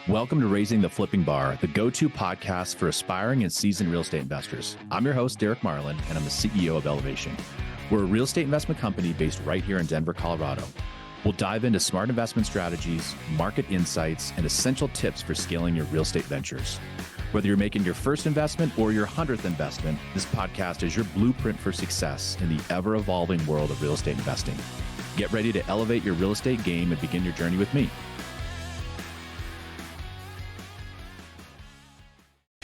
Welcome to Raising the Flipping Bar, the go-to podcast for aspiring and seasoned real estate investors. I'm your host, Derek Marlin, and I'm the CEO of Elevation. We're a real estate investment company based right here in Denver, Colorado. We'll dive into smart investment strategies, market insights, and essential tips for scaling your real estate ventures. Whether you're making your first investment or your 100th investment, this podcast is your blueprint for success in the ever-evolving world of real estate investing. Get ready to elevate your real estate game and begin your journey with me.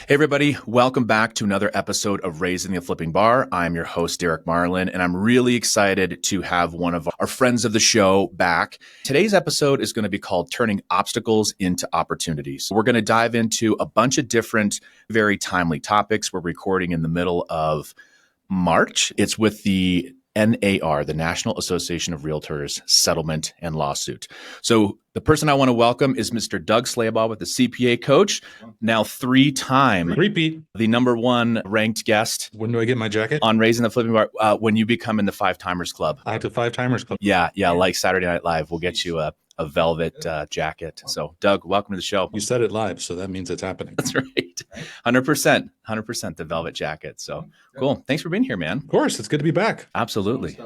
Hey, everybody. Welcome back to another episode of Raising the Flipping Bar. I'm your host, Derek Marlin, and I'm really excited to have one of our friends of the show back. Today's episode is going to be called Turning Obstacles into Opportunities. We're going to dive into a bunch of different, very timely topics. We're recording in the middle of March. It's with the NAR, the National Association of Realtors Settlement and Lawsuit. So the person I want to welcome is Mr. Doug Slaybaugh with the CPA Coach, now three-time repeat, the number one ranked guest. When do I get my jacket? On Raising the Flipping Bar, when you become in the Five Timers Club. I have the Five Timers Club. Yeah, like Saturday Night Live. We'll get you a velvet jacket. So Doug, welcome to the show. You said it live, so that means it's happening. That's right. 100% the velvet jacket. So cool. Thanks for being here, man. Of course. It's good to be back. Absolutely.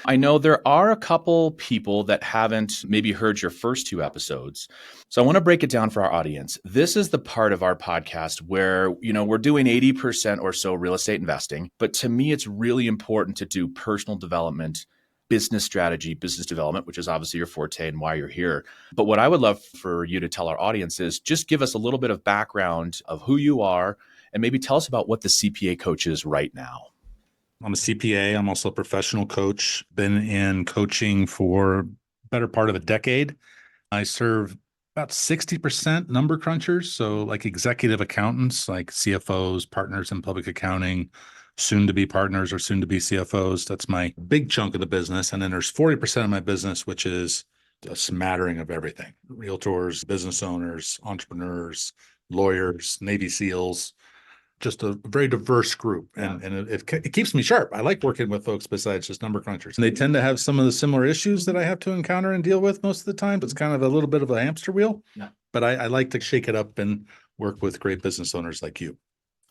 I know there are a couple people that haven't maybe heard your first two episodes. So I want to break it down for our audience. This is the part of our podcast where, we're doing 80% or so real estate investing. But to me, it's really important to do personal development, business strategy, business development, which is obviously your forte and why you're here. But what I would love for you to tell our audience is just give us a little bit of background of who you are and maybe tell us about what the CPA Coach is right now. I'm a CPA. I'm also a professional coach. Been in coaching for better part of a decade. I serve about 60% number crunchers. So like executive accountants, like CFOs, partners in public accounting, soon to be partners or soon to be CFOs. That's my big chunk of the business. And then there's 40% of my business, which is a smattering of everything. Realtors, business owners, entrepreneurs, lawyers, Navy SEALs, just a very diverse group. And it keeps me sharp. I like working with folks besides just number crunchers. And they tend to have some of the similar issues that I have to encounter and deal with most of the time. It's kind of a little bit of a hamster wheel, but I like to shake it up and work with great business owners like you.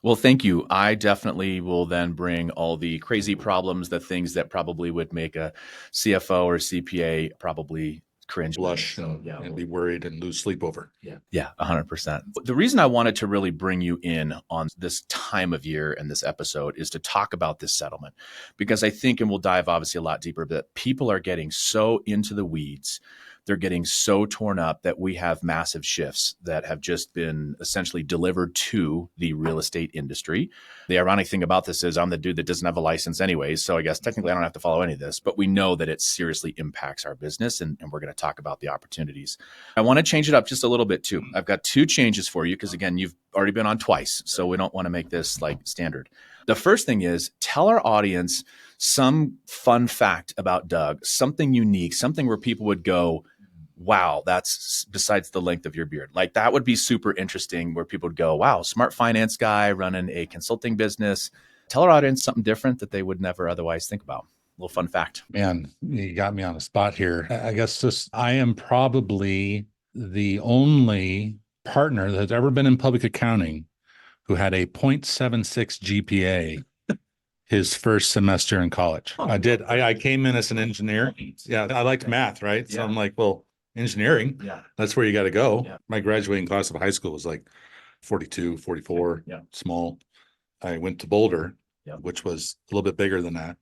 Well, thank you. I definitely will then bring all the crazy problems, the things that probably would make a CFO or CPA probably cringe, blush, and be worried and lose sleep over. Yeah, 100%. The reason I wanted to really bring you in on this time of year and this episode is to talk about this settlement, because I think, and we'll dive obviously a lot deeper, but people are getting so into the weeds. They're getting so torn up that we have massive shifts that have just been essentially delivered to the real estate industry. The ironic thing about this is I'm the dude that doesn't have a license anyways, so I guess technically I don't have to follow any of this, but we know that it seriously impacts our business, and we're going to talk about the opportunities. I want to change it up just a little bit too. I've got two changes for you because, again, you've already been on twice, so we don't want to make this like standard. The first thing is tell our audience some fun fact about Doug, something unique, something where people would go, wow, that's besides the length of your beard. Like that would be super interesting where people would go, wow, smart finance guy running a consulting business. Tell our audience something different that they would never otherwise think about. A little fun fact. Man, you got me on the spot here. I guess I am probably the only partner that's ever been in public accounting who had a 0.76 GPA his first semester in college. I came in as an engineer. Yeah, I liked math, right? So I'm like, well, engineering, that's where you got to go. My graduating class of high school was like 42, 44, small. I went to Boulder, which was a little bit bigger than that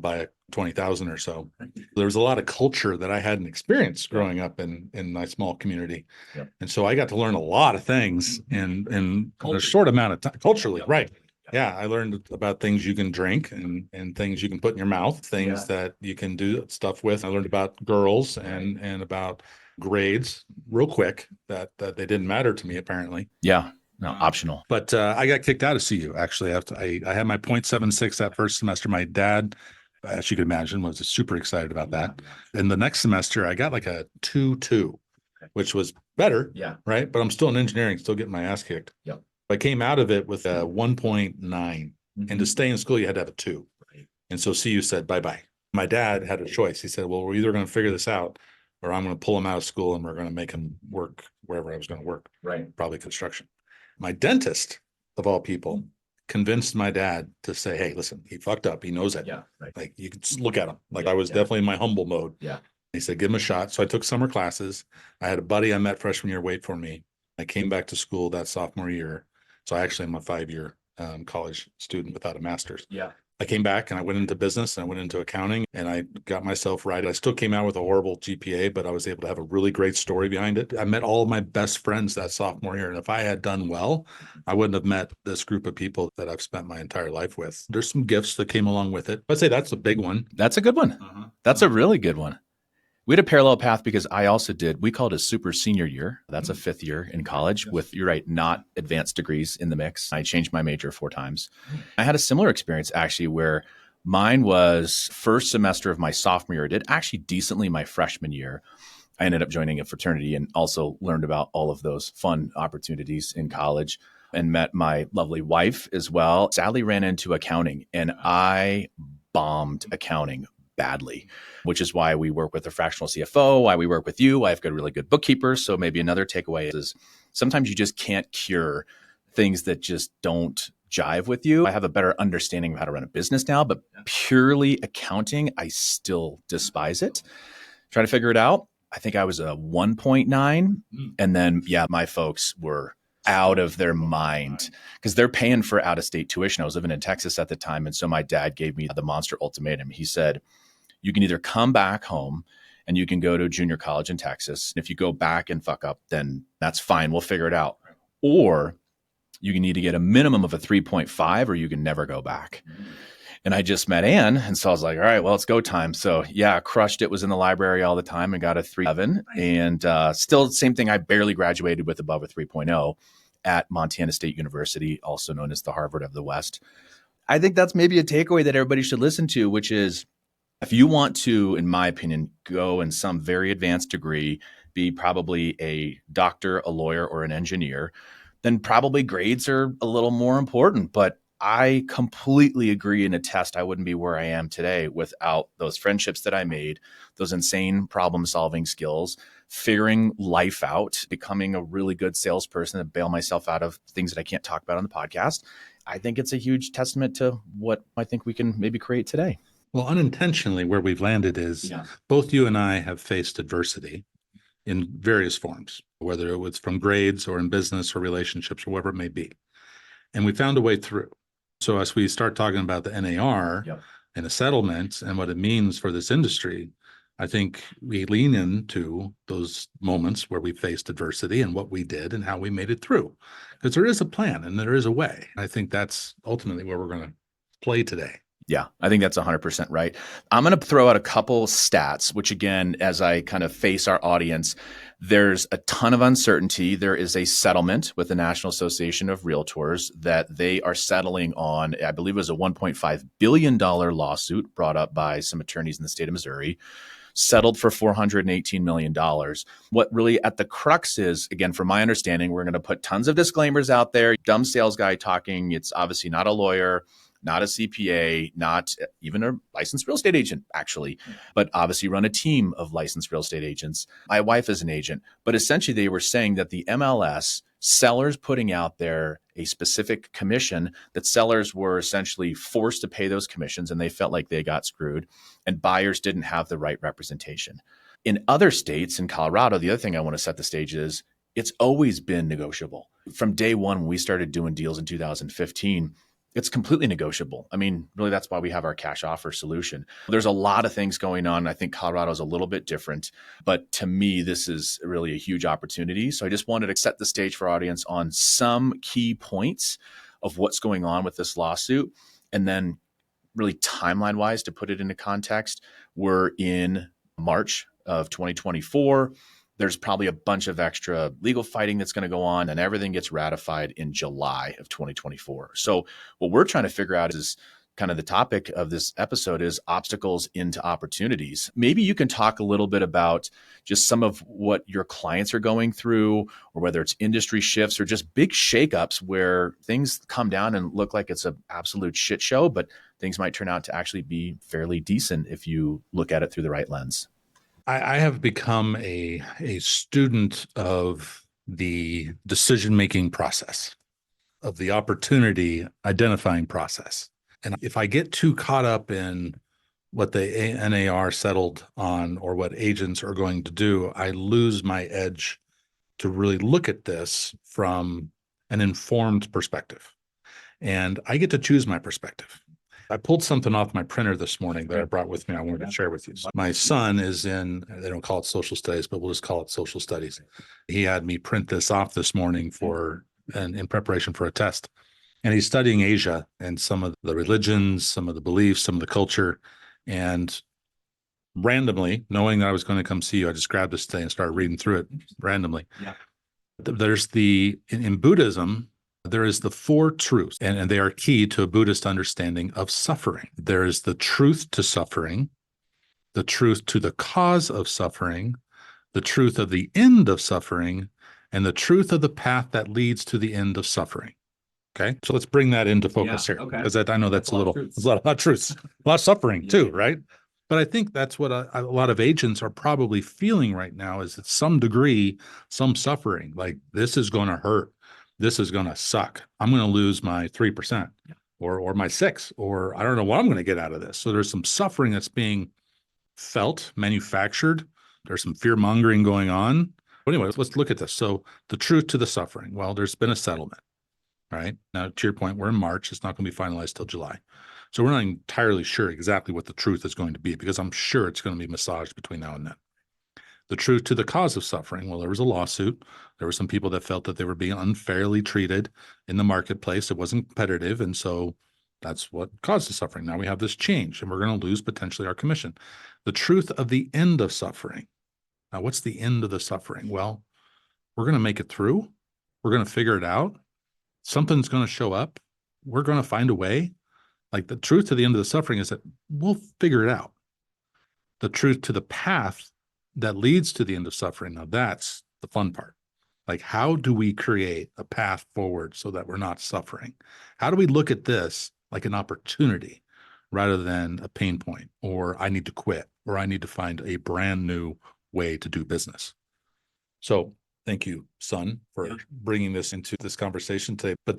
by 20,000 or so. There was a lot of culture that I hadn't experienced growing up in my small community. And so I got to learn a lot of things in a short amount of time, culturally, right? Yeah, I learned about things you can drink and things you can put in your mouth, things that you can do stuff with. I learned about girls and about grades real quick that they didn't matter to me, apparently. Yeah, no, optional. But I got kicked out of CU, actually. After I had my 0.76 that first semester. My dad, as you can imagine, was super excited about that. And the next semester, I got like a 2.2, which was better, right? But I'm still in engineering, still getting my ass kicked. I came out of it with a 1.9, and to stay in school, you had to have a 2. And so CU said, bye-bye. My dad had a choice. He said, well, we're either going to figure this out or I'm going to pull him out of school and we're going to make him work wherever I was going to work, Right. probably construction. My dentist, of all people, convinced my dad to say, hey, listen, he fucked up. He knows it. Yeah. Right. Like, you can just look at him. Like, Yeah, I was yeah. definitely in my humble mode. Yeah. He said, give him a shot. So I took summer classes. I had a buddy I met freshman year wait for me. I came back to school that sophomore year. So I actually am a 5-year college student without a master's. Yeah. I came back and I went into business and I went into accounting and I got myself right. I still came out with a horrible GPA, but I was able to have a really great story behind it. I met all of my best friends that sophomore year. And if I had done well, I wouldn't have met this group of people that I've spent my entire life with. There's some gifts that came along with it. I'd say that's a big one. That's a good one. That's a really good one. We had a parallel path because I also did, we called it a super senior year. That's a 5th year in college with, you're right, not advanced degrees in the mix. I changed my major 4 times. I had a similar experience actually where mine was first semester of my sophomore year. I did actually decently my freshman year. I ended up joining a fraternity and also learned about all of those fun opportunities in college and met my lovely wife as well. Sadly ran into accounting and I bombed accounting badly, which is why we work with a fractional CFO, why we work with you. I have got really good bookkeepers. So maybe another takeaway is sometimes you just can't cure things that just don't jive with you. I have a better understanding of how to run a business now, but purely accounting, I still despise it. Trying to figure it out. I think I was a 1.9. And then, yeah, my folks were out of their mind because they're paying for out-of-state tuition. I was living in Texas at the time. And so my dad gave me the monster ultimatum. He said, you can either come back home and you can go to junior college in Texas. And if you go back and fuck up, then that's fine. We'll figure it out. Or you can need to get a minimum of a 3.5 or you can never go back. And I just met Ann. And so I was like, all right, well, it's go time. So yeah, crushed it, was in the library all the time and got a 3.7. And still the same thing. I barely graduated with above a 3.0 at Montana State University, also known as the Harvard of the West. I think that's maybe a takeaway that everybody should listen to, which is if you want to, in my opinion, go in some very advanced degree, be probably a doctor, a lawyer, or an engineer, then probably grades are a little more important. But I completely agree and attest I wouldn't be where I am today without those friendships that I made, those insane problem-solving skills, figuring life out, becoming a really good salesperson and bail myself out of things that I can't talk about on the podcast. I think it's a huge testament to what I think we can maybe create today. Well, unintentionally, where we've landed is both you and I have faced adversity in various forms, whether it was from grades or in business or relationships or whatever it may be. And we found a way through. So as we start talking about the NAR and the settlements and what it means for this industry, I think we lean into those moments where we faced adversity and what we did and how we made it through. Because there is a plan and there is a way. I think that's ultimately where we're going to play today. Yeah, I think that's 100% right. I'm going to throw out a couple stats, which again, as I kind of face our audience, there's a ton of uncertainty. There is a settlement with the National Association of Realtors that they are settling on, I believe it was a $1.5 billion lawsuit brought up by some attorneys in the state of Missouri, settled for $418 million. What really at the crux is, again, from my understanding, we're going to put tons of disclaimers out there. Dumb sales guy talking. It's obviously not a lawyer, not a CPA, not even a licensed real estate agent, actually, but obviously run a team of licensed real estate agents. My wife is an agent, but essentially they were saying that the MLS, sellers putting out there a specific commission, that sellers were essentially forced to pay those commissions and they felt like they got screwed and buyers didn't have the right representation. In other states, in Colorado, the other thing I want to set the stage is it's always been negotiable. From day one, when we started doing deals in 2015, it's completely negotiable. I mean, really, that's why we have our cash offer solution. There's a lot of things going on. I think Colorado is a little bit different, but to me, this is really a huge opportunity. So I just wanted to set the stage for our audience on some key points of what's going on with this lawsuit. And then really timeline wise, to put it into context, we're in March of 2024. There's probably a bunch of extra legal fighting that's going to go on and everything gets ratified in July of 2024. So what we're trying to figure out is kind of the topic of this episode is obstacles into opportunities. Maybe you can talk a little bit about just some of what your clients are going through, or whether it's industry shifts or just big shakeups where things come down and look like it's an absolute shit show, but things might turn out to actually be fairly decent if you look at it through the right lens. I have become a student of the decision-making process, of the opportunity identifying process. And if I get too caught up in what the NAR settled on or what agents are going to do, I lose my edge to really look at this from an informed perspective. And I get to choose my perspective. I pulled something off my printer this morning that I brought with me. I wanted to share with you. So my son is in, they don't call it social studies, but we'll just call it social studies. He had me print this off this morning in preparation for a test. And he's studying Asia and some of the religions, some of the beliefs, some of the culture. And randomly, knowing that I was going to come see you, I just grabbed this thing and started reading through it randomly. Yeah. There's in Buddhism, there is the four truths, and they are key to a Buddhist understanding of suffering. There is the truth to suffering, the truth to the cause of suffering, the truth of the end of suffering, and the truth of the path that leads to the end of suffering. Okay, so let's bring that into focus here, because I know that's a lot of truths, a lot of suffering too, right? But I think that's what a lot of agents are probably feeling right now, is at some degree, some suffering. Like, this is going to hurt. This is going to suck. I'm going to lose my 3% or my 6, or I don't know what I'm going to get out of this. So there's some suffering that's being felt, manufactured. There's some fear mongering going on. But anyway, let's look at this. So the truth to the suffering. Well, there's been a settlement. Right now, to your point, we're in March. It's not going to be finalized till July. So we're not entirely sure exactly what the truth is going to be, because I'm sure it's going to be massaged between now and then. The truth to the cause of suffering. Well, there was a lawsuit. There were some people that felt that they were being unfairly treated in the marketplace. It wasn't competitive. And so that's what caused the suffering. Now we have this change, and we're going to lose potentially our commission. The truth of the end of suffering. Now, what's the end of the suffering? Well, we're going to make it through. We're going to figure it out. Something's going to show up. We're going to find a way. Like, the truth to the end of the suffering is that we'll figure it out. The truth to the path that leads to the end of suffering. Now that's the fun part. Like, how do we create a path forward so that we're not suffering? How do we look at this like an opportunity rather than a pain point, or I need to quit, or I need to find a brand new way to do business? So thank you, son, for bringing this into this conversation today. But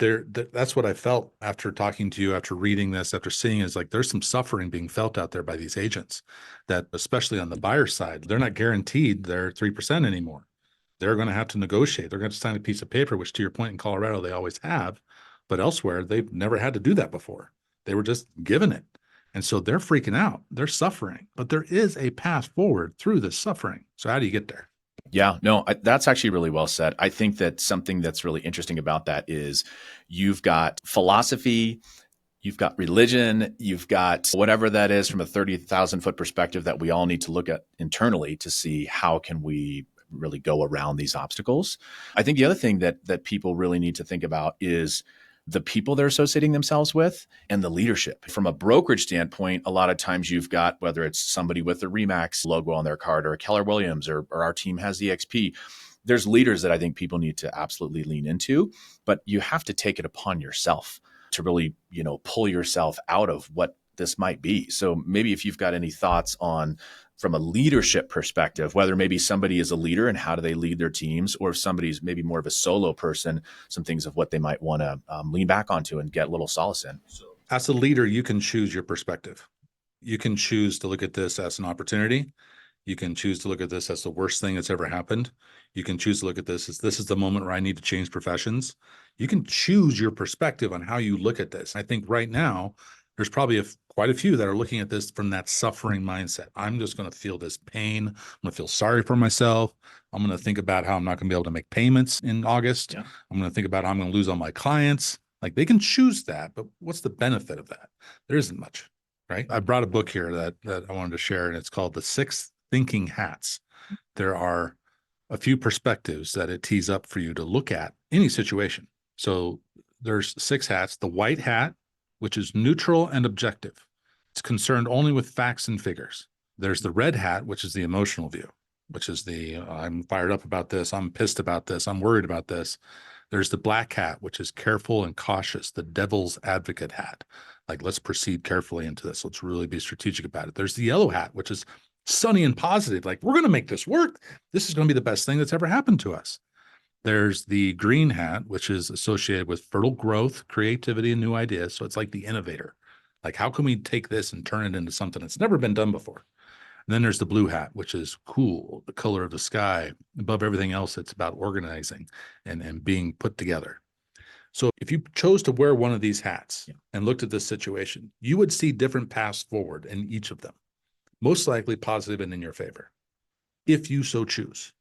that's what I felt after talking to you, after reading this, after seeing, is like, there's some suffering being felt out there by these agents that, especially on the buyer side, they're not guaranteed their 3% anymore. They're going to have to negotiate. They're going to sign a piece of paper, which, to your point, in Colorado, they always have. But elsewhere, they've never had to do that before. They were just given it. And so they're freaking out. They're suffering. But there is a path forward through this suffering. So how do you get there? Yeah, no, that's actually really well said. I think that something that's really interesting about that is you've got philosophy, you've got religion, you've got whatever that is from a 30,000 foot perspective that we all need to look at internally to see how can we really go around these obstacles. I think the other thing that people really need to think about is the people they're associating themselves with and the leadership. From a brokerage standpoint, a lot of times you've got, whether it's somebody with the Remax logo on their card, or a Keller Williams, or our team has the XP, there's leaders that I think people need to absolutely lean into, but you have to take it upon yourself to really, pull yourself out of what this might be. So maybe if you've got any thoughts on, from a leadership perspective, whether maybe somebody is a leader and how do they lead their teams, or if somebody's maybe more of a solo person, some things of what they might want to lean back onto and get a little solace in. As a leader, you can choose your perspective. You can choose to look at this as an opportunity. You can choose to look at this as the worst thing that's ever happened. You can choose to look at this as, this is the moment where I need to change professions. You can choose your perspective on how you look at this. I think right now, there's probably quite a few that are looking at this from that suffering mindset. I'm just going to feel this pain. I'm going to feel sorry for myself. I'm going to think about how I'm not going to be able to make payments in August. Yeah. I'm going to think about how I'm going to lose all my clients. Like, they can choose that, but what's the benefit of that? There isn't much, right? I brought a book here that I wanted to share, and it's called The 6 Thinking Hats. There are a few perspectives that it tees up for you to look at any situation. So there's 6 hats. The white hat, which is neutral and objective. It's concerned only with facts and figures. There's the red hat, which is the emotional view, which is I'm fired up about this, I'm pissed about this, I'm worried about this. There's the black hat, which is careful and cautious, the devil's advocate hat. Like, let's proceed carefully into this. Let's really be strategic about it. There's the yellow hat, which is sunny and positive. Like, we're going to make this work. This is going to be the best thing that's ever happened to us. There's the green hat, which is associated with fertile growth, creativity, and new ideas. So it's like the innovator. Like, how can we take this and turn it into something that's never been done before? And then there's the blue hat, which is cool, the color of the sky. Above everything else, it's about organizing and being put together. So if you chose to wear one of these hats and looked at this situation, you would see different paths forward in each of them, most likely positive and in your favor, if you so choose.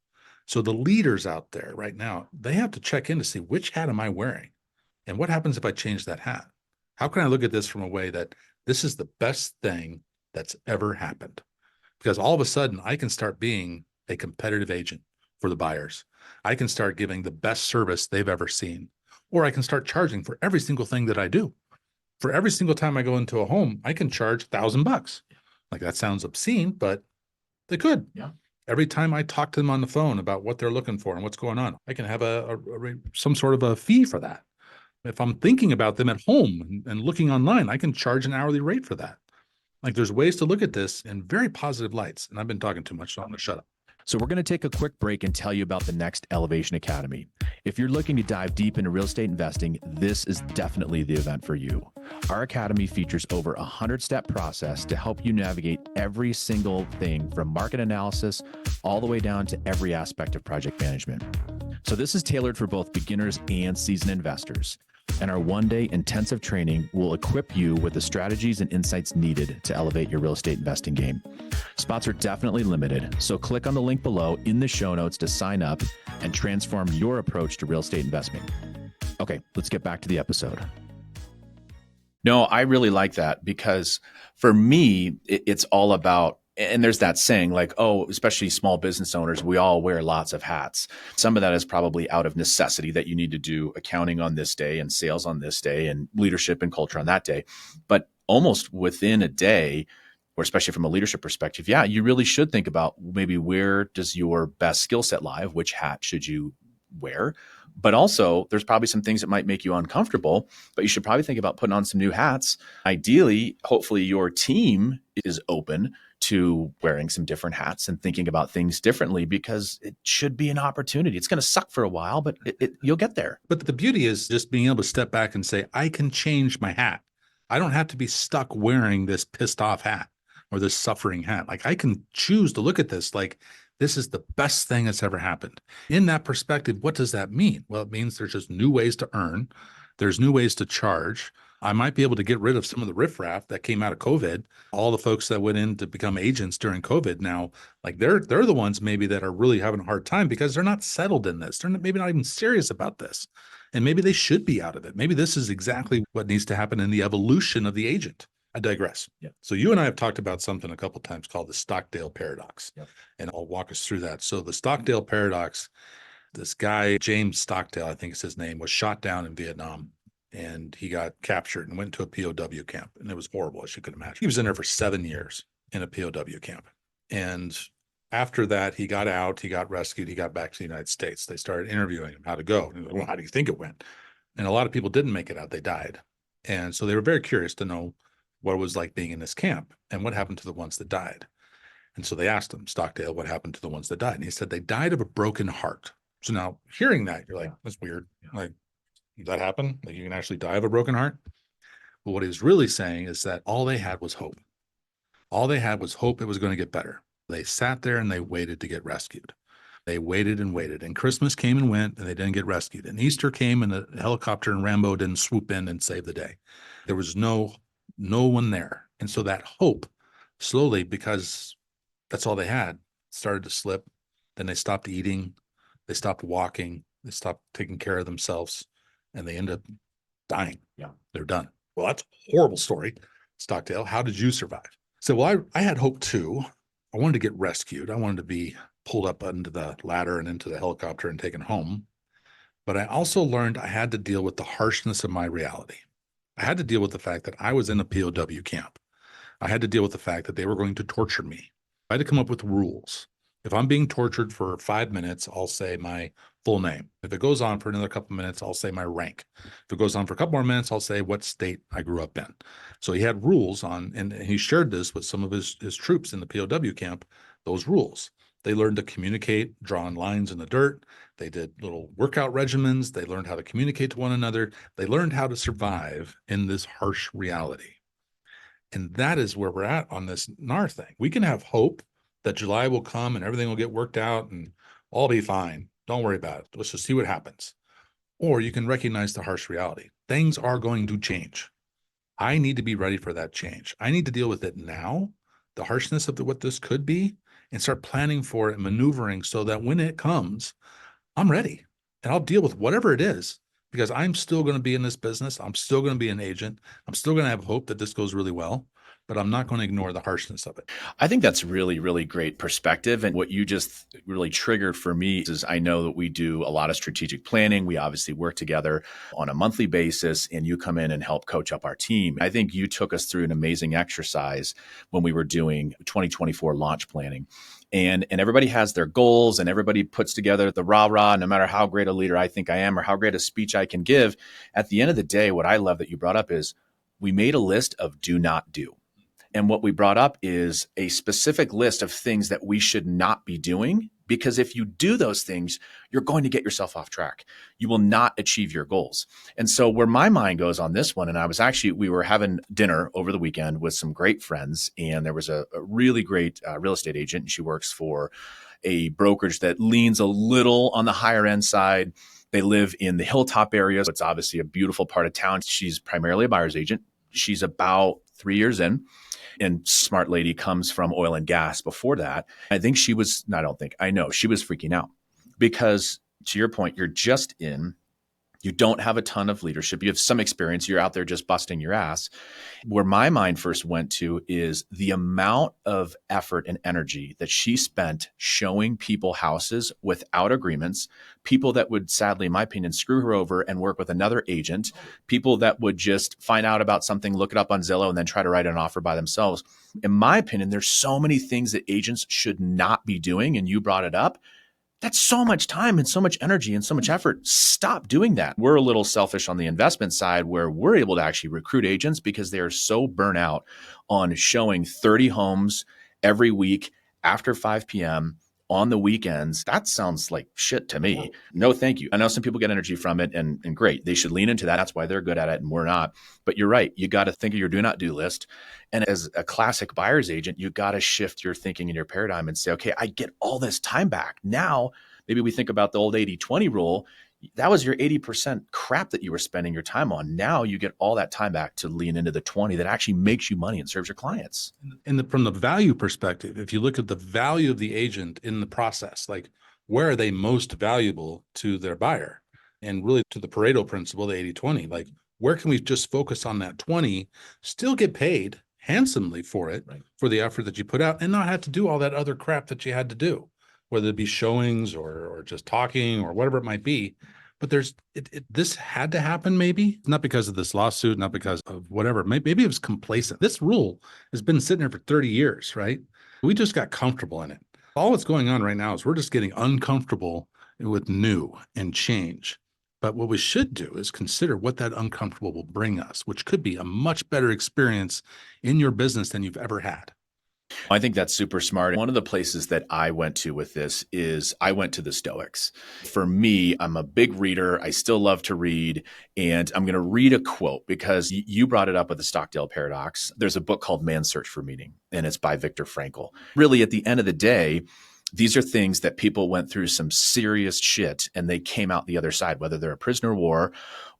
So the leaders out there right now, they have to check in to see, which hat am I wearing? And what happens if I change that hat? How can I look at this from a way that this is the best thing that's ever happened? Because all of a sudden I can start being a competitive agent for the buyers. I can start giving the best service they've ever seen, or I can start charging for every single thing that I do. For every single time I go into a home, I can charge $1,000. Like, that sounds obscene, but they could. Yeah. Every time I talk to them on the phone about what they're looking for and what's going on, I can have some sort of a fee for that. If I'm thinking about them at home and looking online, I can charge an hourly rate for that. Like, there's ways to look at this in very positive lights. And I've been talking too much, so I'm going to shut up. So we're going to take a quick break and tell you about the next Elevation Academy. If you're looking to dive deep into real estate investing, this is definitely the event for you. Our academy features over a 100-step process to help you navigate every single thing from market analysis all the way down to every aspect of project management. So this is tailored for both beginners and seasoned investors. And our one-day intensive training will equip you with the strategies and insights needed to elevate your real estate investing game. Spots are definitely limited, so click on the link below in the show notes to sign up and transform your approach to real estate investment. Okay, let's get back to the episode. No, I really like that, because for me, it's all about, and there's that saying like, oh, especially small business owners, we all wear lots of hats. Some of that is probably out of necessity, that you need to do accounting on this day and sales on this day and leadership and culture on that day. But almost within a day, or especially from a leadership perspective, yeah, you really should think about maybe, where does your best skill set lie? Which hat should you wear? But also, there's probably some things that might make you uncomfortable, but you should probably think about putting on some new hats. Ideally, hopefully your team is open to wearing some different hats and thinking about things differently, because it should be an opportunity. It's going to suck for a while, but you'll get there. But the beauty is just being able to step back and say, I can change my hat. I don't have to be stuck wearing this pissed off hat or this suffering hat. Like, I can choose to look at this like, this is the best thing that's ever happened. In that perspective, what does that mean? Well, it means there's just new ways to earn. There's new ways to charge. I might be able to get rid of some of the riffraff that came out of COVID. All the folks that went in to become agents during COVID now, like, they're the ones maybe that are really having a hard time because they're not settled in this. They're maybe not even serious about this. And maybe they should be out of it. Maybe this is exactly what needs to happen in the evolution of the agent. I digress. Yep. So you and I have talked about something a couple of times called the Stockdale paradox. Yep. And I'll walk us through that. So the Stockdale paradox, this guy, James Stockdale, I think is his name, was shot down in Vietnam, and he got captured and went to a POW camp. And it was horrible, as you could imagine. He was in there for 7 years in a POW camp. And after that, he got out, he got rescued, he got back to the United States. They started interviewing him, how to go. And he was like, well, how do you think it went? And a lot of people didn't make it out. They died. And so they were very curious to know what it was like being in this camp and what happened to the ones that died. And so they asked him, Stockdale, what happened to the ones that died? And he said, they died of a broken heart. So now, hearing that, you're like, that's weird. Like, did that happen? Like, you can actually die of a broken heart? But what he was really saying is that all they had was hope. All they had was hope it was going to get better. They sat there and they waited to get rescued. They waited and waited, and Christmas came and went, and they didn't get rescued. And Easter came, and the helicopter and Rambo didn't swoop in and save the day. There was no one there. And so that hope slowly, because that's all they had, started to slip. Then they stopped eating, they stopped walking, they stopped taking care of themselves, and they ended up dying. Yeah. They're done. Well, that's a horrible story, Stockdale. How did you survive? So, well, I had hope too. I wanted to get rescued. I wanted to be pulled up into the ladder and into the helicopter and taken home. But I also learned I had to deal with the harshness of my reality. I had to deal with the fact that I was in a POW camp. I had to deal with the fact that they were going to torture me. I had to come up with rules. If I'm being tortured for 5 minutes, I'll say my full name. If it goes on for another couple of minutes, I'll say my rank. If it goes on for a couple more minutes, I'll say what state I grew up in. So he had rules on, and he shared this with some of his troops in the POW camp, those rules. They learned to communicate, drawing lines in the dirt. They did little workout regimens. They learned how to communicate to one another. They learned how to survive in this harsh reality. And that is where we're at on this NAR thing. We can have hope that July will come and everything will get worked out and all be fine. Don't worry about it. Let's just see what happens. Or you can recognize the harsh reality. Things are going to change. I need to be ready for that change. I need to deal with it now, the harshness of what this could be, and start planning for it and maneuvering so that when it comes, I'm ready and I'll deal with whatever it is because I'm still going to be in this business. I'm still going to be an agent. I'm still going to have hope that this goes really well, but I'm not going to ignore the harshness of it. I think that's really, really great perspective. And what you just really triggered for me is I know that we do a lot of strategic planning. We obviously work together on a monthly basis, and you come in and help coach up our team. I think you took us through an amazing exercise when we were doing 2024 launch planning. And everybody has their goals and everybody puts together the rah-rah, no matter how great a leader I think I am or how great a speech I can give. At the end of the day, what I love that you brought up is we made a list of do not do. And what we brought up is a specific list of things that we should not be doing, because if you do those things, you're going to get yourself off track. You will not achieve your goals. And so where my mind goes on this one, and we were having dinner over the weekend with some great friends, and there was a really great real estate agent, and she works for a brokerage that leans a little on the higher end side. They live in the hilltop areas. It's obviously a beautiful part of town. She's primarily a buyer's agent. She's about 3 years in. And smart lady comes from oil and gas before that. I know she was freaking out because, to your point, you're just in, you don't have a ton of leadership. You have some experience. You're out there just busting your ass. Where my mind first went to is the amount of effort and energy that she spent showing people houses without agreements, people that would sadly, in my opinion, screw her over and work with another agent, people that would just find out about something, look it up on Zillow, and then try to write an offer by themselves. In my opinion, there's so many things that agents should not be doing, and you brought it up. That's so much time and so much energy and so much effort. Stop doing that. We're a little selfish on the investment side where we're able to actually recruit agents because they are so burnt out on showing 30 homes every week after 5 p.m. on the weekends. That sounds like shit to me. No, thank you. I know some people get energy from it and great. They should lean into that. That's why they're good at it and we're not. But you're right. You got to think of your do not do list. And as a classic buyer's agent, you got to shift your thinking and your paradigm and say, okay, I get all this time back. Now, maybe we think about the old 80-20 rule. That was your 80% crap that you were spending your time on. Now you get all that time back to lean into the 20 that actually makes you money and serves your clients. And from the value perspective, if you look at the value of the agent in the process, like where are they most valuable to their buyer? And really to the Pareto principle, the 80-20, like where can we just focus on that 20, still get paid handsomely for it, right, for the effort that you put out and not have to do all that other crap that you had to do, whether it be showings or just talking or whatever it might be. But this had to happen, maybe not because of this lawsuit, not because of whatever. Maybe it was complacent. This rule has been sitting there for 30 years, right? We just got comfortable in it. All that's going on right now is we're just getting uncomfortable with new and change. But what we should do is consider what that uncomfortable will bring us, which could be a much better experience in your business than you've ever had. I think that's super smart. One of the places that I went to with this is I went to the Stoics. For me, I'm a big reader. I still love to read. And I'm going to read a quote because you brought it up with the Stockdale Paradox. There's a book called Man's Search for Meaning, and it's by Viktor Frankl. Really, at the end of the day, these are things that people went through some serious shit and they came out the other side, whether they're a prisoner of war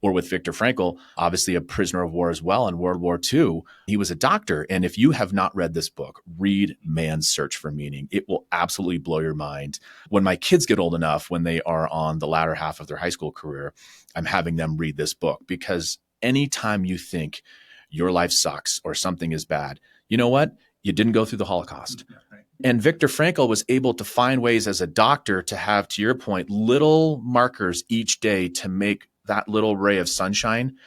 or with Viktor Frankl, obviously a prisoner of war as well in World War II. He was a doctor. And if you have not read this book, read Man's Search for Meaning. It will absolutely blow your mind. When my kids get old enough, when they are on the latter half of their high school career, I'm having them read this book because anytime you think your life sucks or something is bad, you know what? You didn't go through the Holocaust. And Viktor Frankl was able to find ways as a doctor to have, to your point, little markers each day to make that little ray of sunshine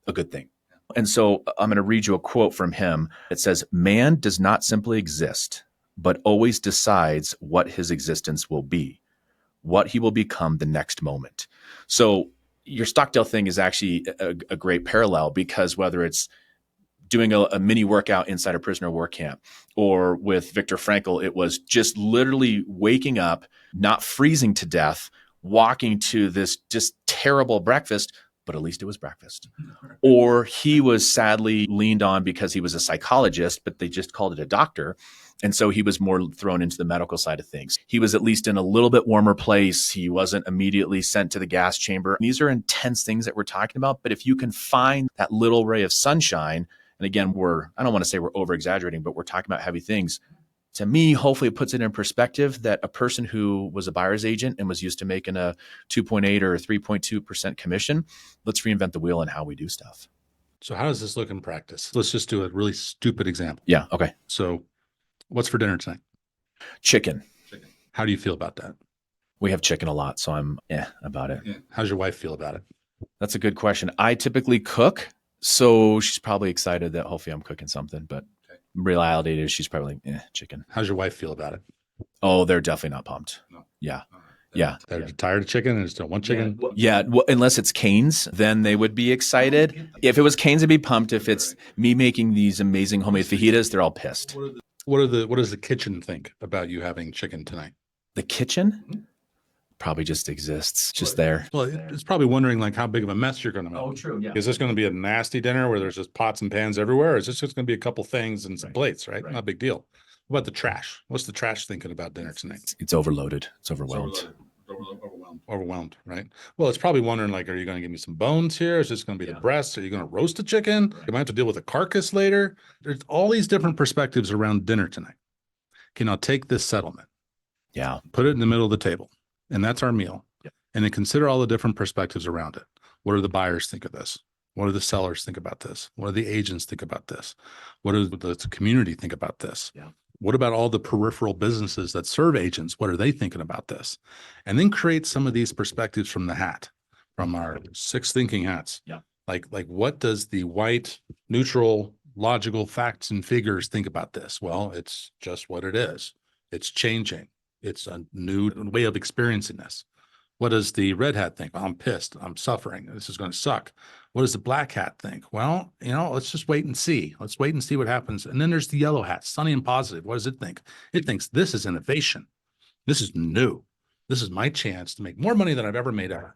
a good thing. And so I'm going to read you a quote from him. It says, "Man does not simply exist, but always decides what his existence will be, what he will become the next moment." So your Stockdale thing is actually a great parallel because whether it's doing a mini workout inside a prisoner of war camp. Or with Viktor Frankl, it was just literally waking up, not freezing to death, walking to this just terrible breakfast, but at least it was breakfast. Or he was sadly leaned on because he was a psychologist, but they just called it a doctor. And so he was more thrown into the medical side of things. He was at least in a little bit warmer place. He wasn't immediately sent to the gas chamber. These are intense things that we're talking about. But if you can find that little ray of sunshine, and again, I don't want to say we're over exaggerating, but we're talking about heavy things. To me, hopefully it puts it in perspective that a person who was a buyer's agent and was used to making a 2.8 or 3.2% commission, let's reinvent the wheel in how we do stuff. So how does this look in practice? Let's just do a really stupid example. Yeah. Okay. So what's for dinner tonight? Chicken. How do you feel about that? We have chicken a lot, so I'm about it. Yeah. How's your wife feel about it? That's a good question. I typically cook, so she's probably excited that hopefully I'm cooking something, but reality is she's probably like, chicken. How's your wife feel about it? Oh, they're definitely not pumped. No. Yeah. Yeah. They're tired of chicken and just don't want chicken? Yeah. Well, unless it's Cane's, then they would be excited. If it was Cane's, they'd be pumped. If it's me making these amazing homemade fajitas, they're all pissed. What does the kitchen think about you having chicken tonight? The kitchen probably just exists, just there. Well, it's probably wondering like how big of a mess you're going to make. Oh, true. Yeah. Is this going to be a nasty dinner where there's just pots and pans everywhere? Or is this just going to be a couple things and some plates, right? Not a big deal. What about the trash? What's the trash thinking about dinner tonight? It's overloaded. It's overwhelmed. Overwhelmed, right? Well, it's probably wondering like, are you going to give me some bones here? Is this going to be the breast? Are you going to roast a chicken? You might have to deal with a carcass later. There's all these different perspectives around dinner tonight. Okay, now take this settlement. Yeah. Put it in the middle of the table. And that's our meal. Yep. And then consider all the different perspectives around it. What do the buyers think of this? What do the sellers think about this? What do the agents think about this? What does the community think about this? Yeah. What about all the peripheral businesses that serve agents? What are they thinking about this? And then create some of these perspectives from the hat, from our 6 thinking hats. Yeah. Like what does the white, neutral, logical facts and figures think about this? Well, it's just what it is. It's changing. It's a new way of experiencing this. What does the red hat think? Well, I'm pissed. I'm suffering. This is going to suck. What does the black hat think? Well, let's just wait and see. Let's wait and see what happens. And then there's the yellow hat, sunny and positive. What does it think? It thinks this is innovation. This is new. This is my chance to make more money than I've ever made ever.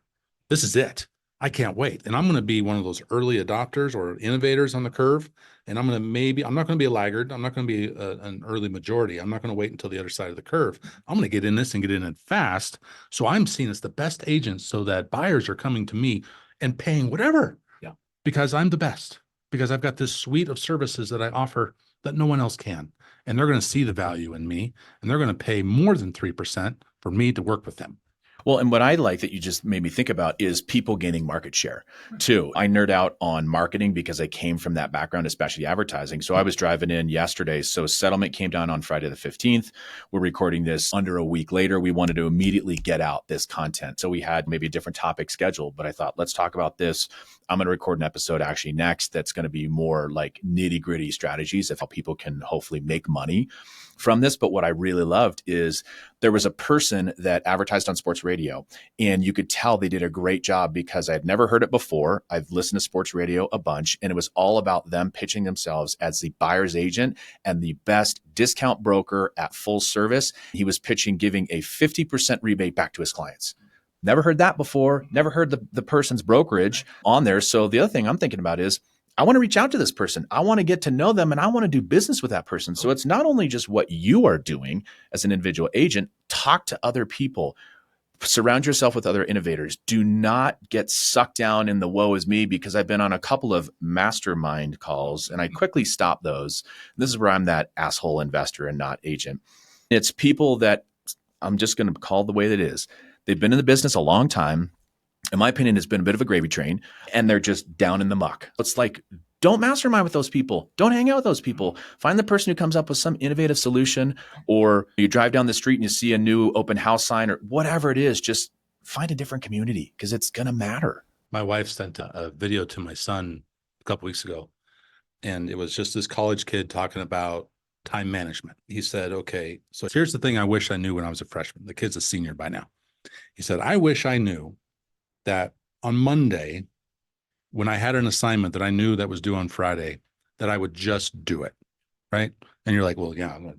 This is it. I can't wait. And I'm going to be one of those early adopters or innovators on the curve. And I'm not going to be a laggard. I'm not going to be an early majority. I'm not going to wait until the other side of the curve. I'm going to get in this and get in it fast. So I'm seen as the best agent so that buyers are coming to me and paying whatever. Yeah. Because I'm the best, because I've got this suite of services that I offer that no one else can. And they're going to see the value in me, and they're going to pay more than 3% for me to work with them. Well, and what I like that you just made me think about is people gaining market share too. I nerd out on marketing because I came from that background, especially advertising. So I was driving in yesterday. So settlement came down on Friday the 15th. We're recording this under a week later. We wanted to immediately get out this content. So we had maybe a different topic scheduled, but I thought, let's talk about this. I'm going to record an episode actually next that's going to be more like nitty gritty strategies of how people can hopefully make money from this. But what I really loved is there was a person that advertised on sports radio, and you could tell they did a great job because I'd never heard it before. I've listened to sports radio a bunch, and it was all about them pitching themselves as the buyer's agent and the best discount broker at full service. He was pitching giving a 50% rebate back to his clients. Never heard that before. Never heard the person's brokerage on there. So the other thing I'm thinking about is I want to reach out to this person. I want to get to know them, and I want to do business with that person. So it's not only just what you are doing as an individual agent, talk to other people, surround yourself with other innovators. Do not get sucked down in the woe is me, because I've been on a couple of mastermind calls and I quickly stop those. This is where I'm that asshole investor and not agent. It's people that I'm just going to call the way that it is. They've been in the business a long time. In my opinion, it's been a bit of a gravy train, and they're just down in the muck. It's like, don't mastermind with those people. Don't hang out with those people. Find the person who comes up with some innovative solution, or you drive down the street and you see a new open house sign or whatever it is. Just find a different community, because it's going to matter. My wife sent a video to my son a couple weeks ago, and it was just this college kid talking about time management. He said, okay, so here's the thing I wish I knew when I was a freshman. The kid's a senior by now. He said, I wish I knew that on Monday, when I had an assignment that I knew that was due on Friday, that I would just do it. Right. And you're like, well, yeah, of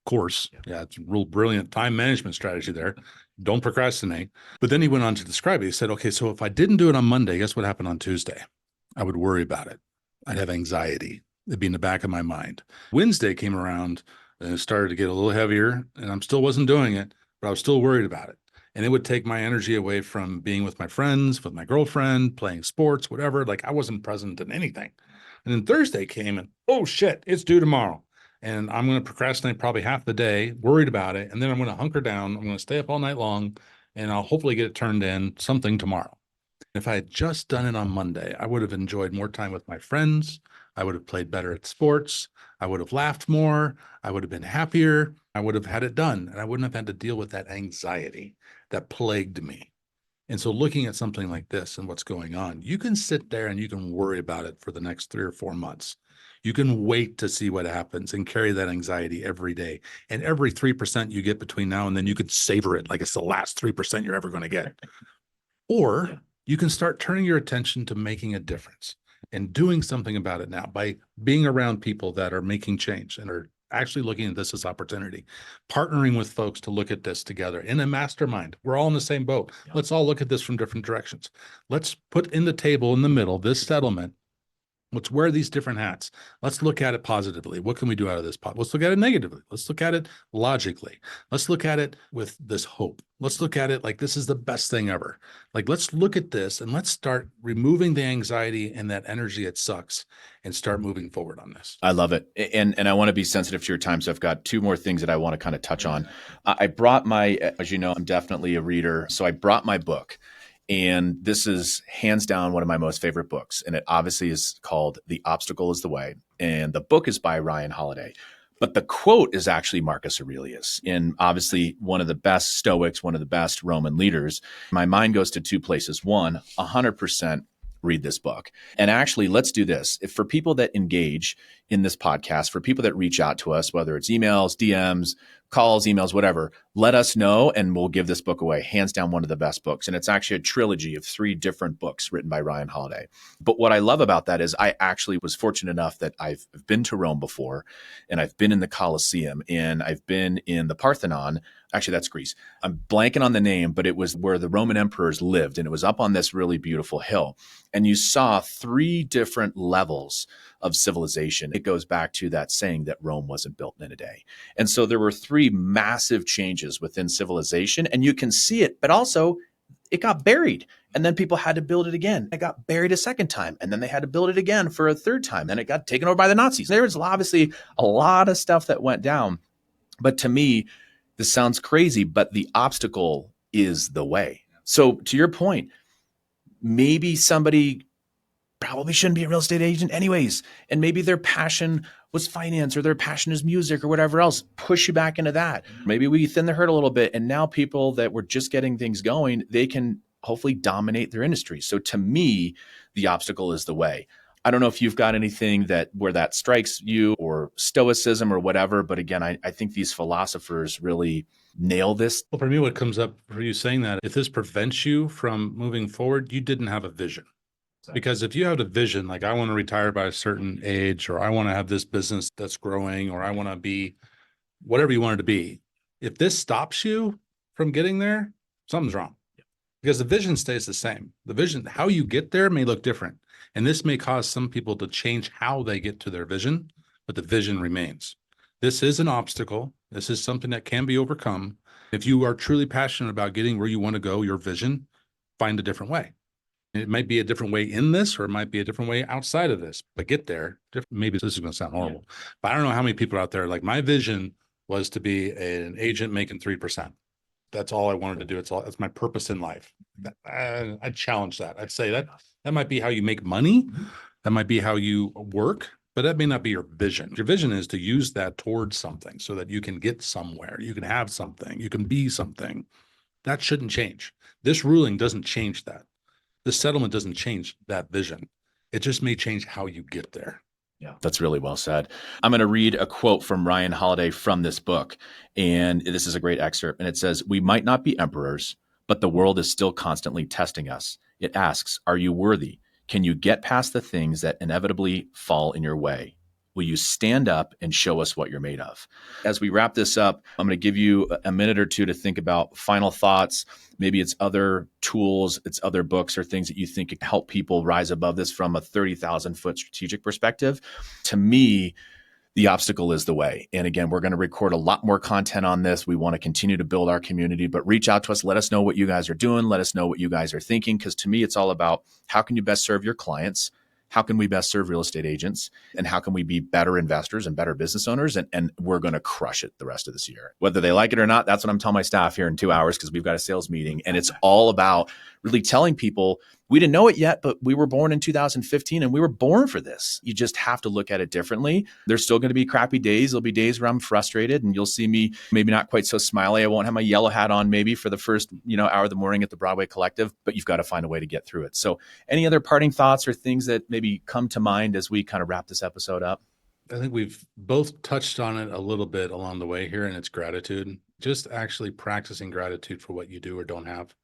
course. Yeah. It's a real brilliant time management strategy there. Don't procrastinate. But then he went on to describe it. He said, okay, so if I didn't do it on Monday, guess what happened on Tuesday? I would worry about it. I'd have anxiety. It'd be in the back of my mind. Wednesday came around and it started to get a little heavier, and I still wasn't doing it, but I was still worried about it. And it would take my energy away from being with my friends, with my girlfriend, playing sports, whatever. Like I wasn't present in anything. And then Thursday came and, oh shit, it's due tomorrow. And I'm going to procrastinate probably half the day, worried about it. And then I'm going to hunker down. I'm going to stay up all night long, and I'll hopefully get it turned in something tomorrow. If I had just done it on Monday, I would have enjoyed more time with my friends. I would have played better at sports. I would have laughed more. I would have been happier. I would have had it done, and I wouldn't have had to deal with that anxiety that plagued me. And so looking at something like this and what's going on, you can sit there and you can worry about it for the next 3 or 4 months. You can wait to see what happens and carry that anxiety every day. And every 3% you get between now and then, you could savor it like it's the last 3% you're ever going to get. Or you can start turning your attention to making a difference and doing something about it now by being around people that are making change and are actually looking at this as opportunity, partnering with folks to look at this together in a mastermind. We're all in the same boat. Let's all look at this from different directions. Let's put in the table in the middle this settlement. Let's wear these different hats. Let's look at it positively. What can we do out of this? Let's look at it negatively. Let's look at it logically. Let's look at it with this hope. Let's look at it like this is the best thing ever. Like, let's look at this and let's start removing the anxiety and that energy it sucks and start moving forward on this. I love it. And I want to be sensitive to your time. So I've got two more things that I want to kind of touch on. I brought as you know, I'm definitely a reader. So I brought my book. And this is hands down one of my most favorite books. And it obviously is called The Obstacle is the Way. And the book is by Ryan Holiday. But the quote is actually Marcus Aurelius, and obviously one of the best Stoics, one of the best Roman leaders. My mind goes to two places. One, 100% read this book. And actually, let's do this. If for people that engage in this podcast, for people that reach out to us, whether it's emails, DMs, calls, emails, whatever, let us know and we'll give this book away. Hands down, one of the best books. And it's actually a trilogy of 3 different books written by Ryan Holiday. But what I love about that is I actually was fortunate enough that I've been to Rome before, and I've been in the Colosseum, and I've been in the Parthenon. Actually, that's Greece. I'm blanking on the name, but it was where the Roman emperors lived, and it was up on this really beautiful hill. And you saw 3 different levels of civilization. It goes back to that saying that Rome wasn't built in a day. And so there were 3 massive changes within civilization, and you can see it, but also it got buried. And then people had to build it again. It got buried a second time, and then they had to build it again for a third time. Then it got taken over by the Nazis. There was obviously a lot of stuff that went down. But to me, this sounds crazy, but the obstacle is the way. So to your point, maybe somebody probably shouldn't be a real estate agent anyways. And maybe their passion was finance, or their passion is music, or whatever else. Push you back into that. Maybe we thin the herd a little bit. And now people that were just getting things going, they can hopefully dominate their industry. So to me, the obstacle is the way. I don't know if you've got anything where that strikes you, or stoicism or whatever. But again, I think these philosophers really nail this. Well, for me, what comes up for you saying that, if this prevents you from moving forward, you didn't have a vision. Because if you have a vision, like I want to retire by a certain age, or I want to have this business that's growing, or I want to be whatever you want it to be, if this stops you from getting there, something's wrong. Because the vision stays the same. The vision, how you get there may look different. And this may cause some people to change how they get to their vision, but the vision remains. This is an obstacle. This is something that can be overcome. If you are truly passionate about getting where you want to go, your vision, find a different way. It might be a different way in this, or it might be a different way outside of this, but get there. Maybe this is going to sound horrible, but I don't know how many people out there, like my vision was to be an agent making 3%. That's all I wanted to do. That's my purpose in life. I'd challenge that. I'd say that might be how you make money. That might be how you work, but that may not be your vision. Your vision is to use that towards something so that you can get somewhere. You can have something. You can be something. That shouldn't change. This ruling doesn't change that. The settlement doesn't change that vision. It just may change how you get there. Yeah, that's really well said. I'm going to read a quote from Ryan Holiday from this book. And this is a great excerpt. And it says, "We might not be emperors, but the world is still constantly testing us. It asks, are you worthy? Can you get past the things that inevitably fall in your way? Will you stand up and show us what you're made of? As we wrap this up, I'm going to give you a minute or two to think about final thoughts. Maybe it's other tools, it's other books or things that you think can help people rise above this from a 30,000-foot strategic perspective. To me, the obstacle is the way. And again, we're going to record a lot more content on this. We want to continue to build our community, but reach out to us. Let us know what you guys are doing. Let us know what you guys are thinking. Because to me, it's all about how can you best serve your clients? How can we best serve real estate agents? And how can we be better investors and better business owners? And we're going to crush it the rest of this year. Whether they like it or not, that's what I'm telling my staff here in 2 hours, because we've got a sales meeting. And it's all about really telling people, we didn't know it yet, but we were born in 2015 and we were born for this. You just have to look at it differently. There's still going to be crappy days. There'll be days where I'm frustrated and you'll see me maybe not quite so smiley. I won't have my yellow hat on maybe for the first, hour of the morning at the Broadway Collective, but you've got to find a way to get through it. So any other parting thoughts or things that maybe come to mind as we kind of wrap this episode up? I think we've both touched on it a little bit along the way here, and it's gratitude. Just actually practicing gratitude for what you do or don't have.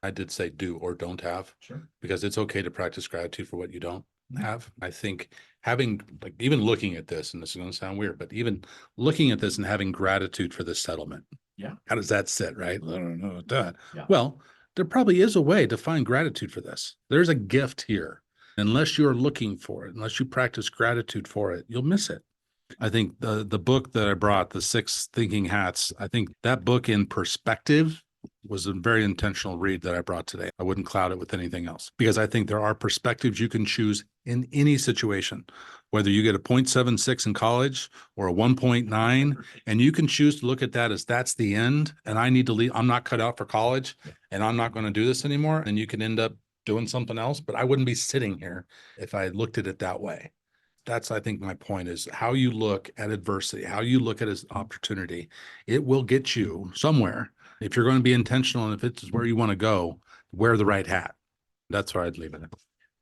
I did say do or don't have, Sure. because it's okay to practice gratitude for what you don't have. I think having, like, even looking at this, and this is going to sound weird, but even looking at this and having gratitude for this settlement. Yeah. How does that sit, right? I don't know what that. Yeah. Well, there probably is a way to find gratitude for this. There's a gift here. Unless you're looking for it, unless you practice gratitude for it, you'll miss it. I think the book that I brought, The Six Thinking Hats, I think that book in perspective was a very intentional read that I brought today. I wouldn't cloud it with anything else, because I think there are perspectives you can choose in any situation, whether you get a 0.76 in college or a 1.9, and you can choose to look at that as that's the end, and I need to leave. I'm not cut out for college, and I'm not going to do this anymore. And you can end up doing something else, but I wouldn't be sitting here if I looked at it that way. That's, I think, my point is how you look at adversity, how you look at it as opportunity. It will get you somewhere. If you're going to be intentional and if it's where you want to go, wear the right hat. That's where I'd leave it.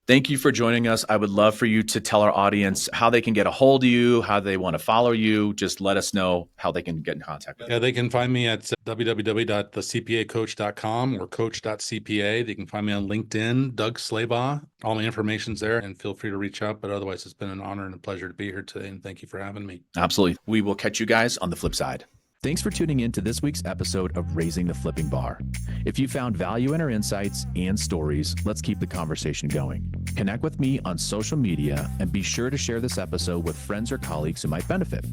Thank you for joining us. I would love for you to tell our audience how they can get a hold of you, how they want to follow you. Just let us know how they can get in contact with you. Yeah, they can find me at www.thecpacoach.com or coach.cpa. They can find me on LinkedIn, Doug Slaybaugh. All my information's there, and feel free to reach out. But otherwise, it's been an honor and a pleasure to be here today. And thank you for having me. Absolutely. We will catch you guys on the flip side. Thanks for tuning in to this week's episode of Raising the Flipping Bar. If you found value in our insights and stories, let's keep the conversation going. Connect with me on social media and be sure to share this episode with friends or colleagues who might benefit.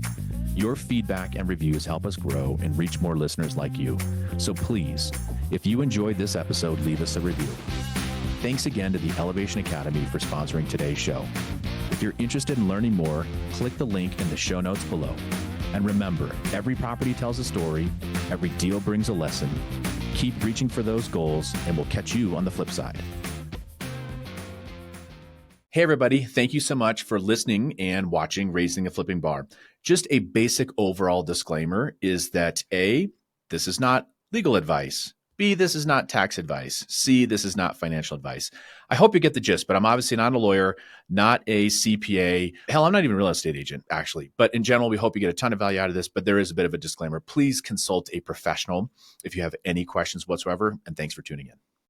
Your feedback and reviews help us grow and reach more listeners like you. So please, if you enjoyed this episode, leave us a review. Thanks again to the Elevation Academy for sponsoring today's show. If you're interested in learning more, click the link in the show notes below. And remember, every property tells a story, every deal brings a lesson. Keep reaching for those goals, and we'll catch you on the flip side. Hey, everybody. Thank you so much for listening and watching Raising the Flipping Bar. Just a basic overall disclaimer is that A, this is not legal advice. B, this is not tax advice. C, this is not financial advice. I hope you get the gist, but I'm obviously not a lawyer, not a CPA. Hell, I'm not even a real estate agent, actually. But in general, we hope you get a ton of value out of this, but there is a bit of a disclaimer. Please consult a professional if you have any questions whatsoever, and thanks for tuning in.